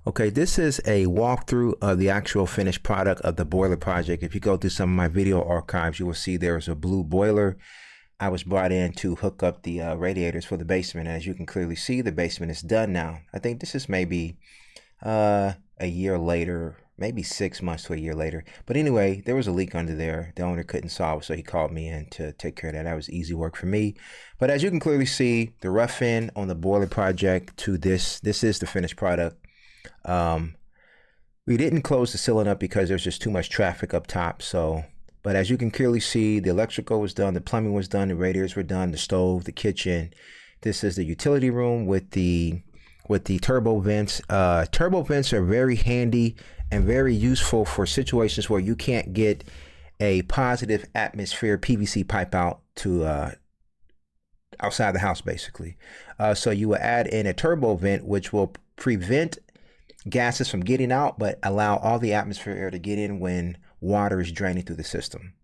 Okay, this is a walkthrough of the actual finished product of the boiler project. If you go through some of my video archives, you will see there's a blue boiler. I was brought in to hook up the radiators for the basement. As you can clearly see, the basement is done now. I think this is maybe a year later, maybe 6 months to a year later. But anyway, there was a leak under there. The owner couldn't solve it, so he called me in to take care of that. That was easy work for me. But as you can clearly see, the rough end on the boiler project to this is the finished product. We didn't close the ceiling up because there's just too much traffic up top. So, but as you can clearly see, the electrical was done, the plumbing was done, the radiators were done, the stove, the kitchen. This is the utility room with the turbo vents. Turbo vents are very handy and very useful for situations where you can't get a positive atmosphere PVC pipe out to outside the house, basically. So you will add in a turbo vent, which will prevent gases from getting out, but allow all the atmosphere air to get in when water is draining through the system.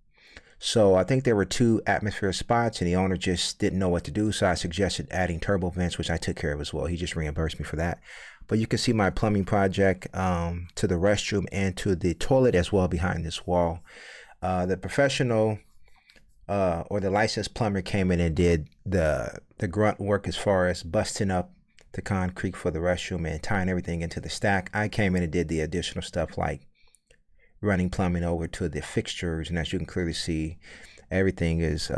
So I think there were 2 atmosphere spots and the owner just didn't know what to do. So I suggested adding turbo vents, which I took care of as well. He just reimbursed me for that. But you can see my plumbing project to the restroom and to the toilet as well behind this wall. The professional or the licensed plumber came in and did the grunt work as far as busting up the concrete for the restroom and tying everything into the stack. I came in and did the additional stuff like running plumbing over to the fixtures, and as you can clearly see, everything is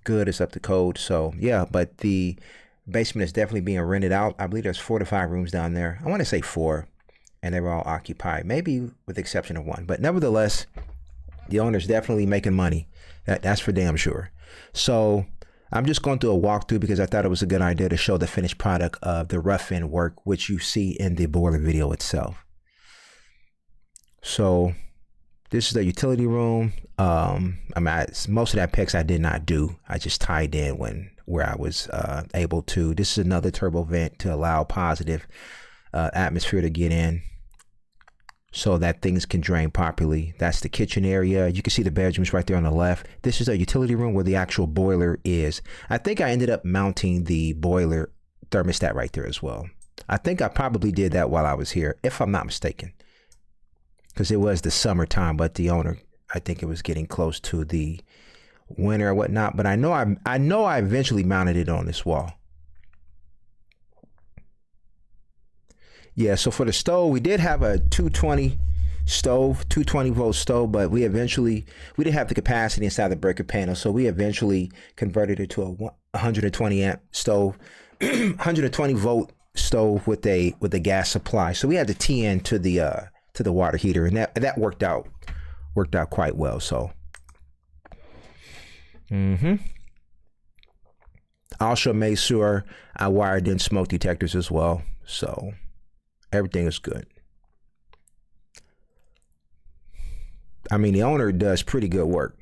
good. It's up to code. So yeah, but the basement is definitely being rented out. I believe there's 4 to 5 rooms down there. I want to say 4, and they were all occupied, maybe with the exception of 1. But nevertheless, the owner's definitely making money. That's for damn sure. So I'm just going through a walkthrough because I thought it was a good idea to show the finished product of the rough end work, which you see in the boiler video itself. So this is the utility room. Most of that PEX I did not do. I just tied in where I was able to. This is another turbo vent to allow positive atmosphere to get in so that things can drain properly. That's the kitchen area. You can see the bedrooms right there on the left. This is a utility room where the actual boiler is. I think I ended up mounting the boiler thermostat right there as well. I think I probably did that while I was here, if I'm not mistaken, because it was the summertime, but the owner, I think it was getting close to the winter or whatnot. But I know I eventually mounted it on this wall. Yeah, so for the stove, we did have a 220 stove, 220 volt stove, but we didn't have the capacity inside the breaker panel, so we eventually converted it to a 120 amp stove, 120 volt stove with a gas supply. So we had the TN to the water heater, and that worked out quite well. So I also made sure I wired in smoke detectors as well, so everything is good. I mean, the owner does pretty good work,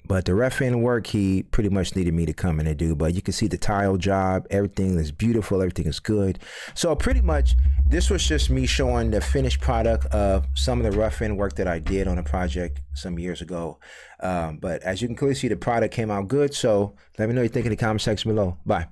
but the rough end work, he pretty much needed me to come in and do. But you can see the tile job, everything is beautiful, everything is good. So pretty much this was just me showing the finished product of some of the rough end work that I did on a project some years ago. But as you can clearly see, the product came out good. So let me know what you think in the comment section below. Bye.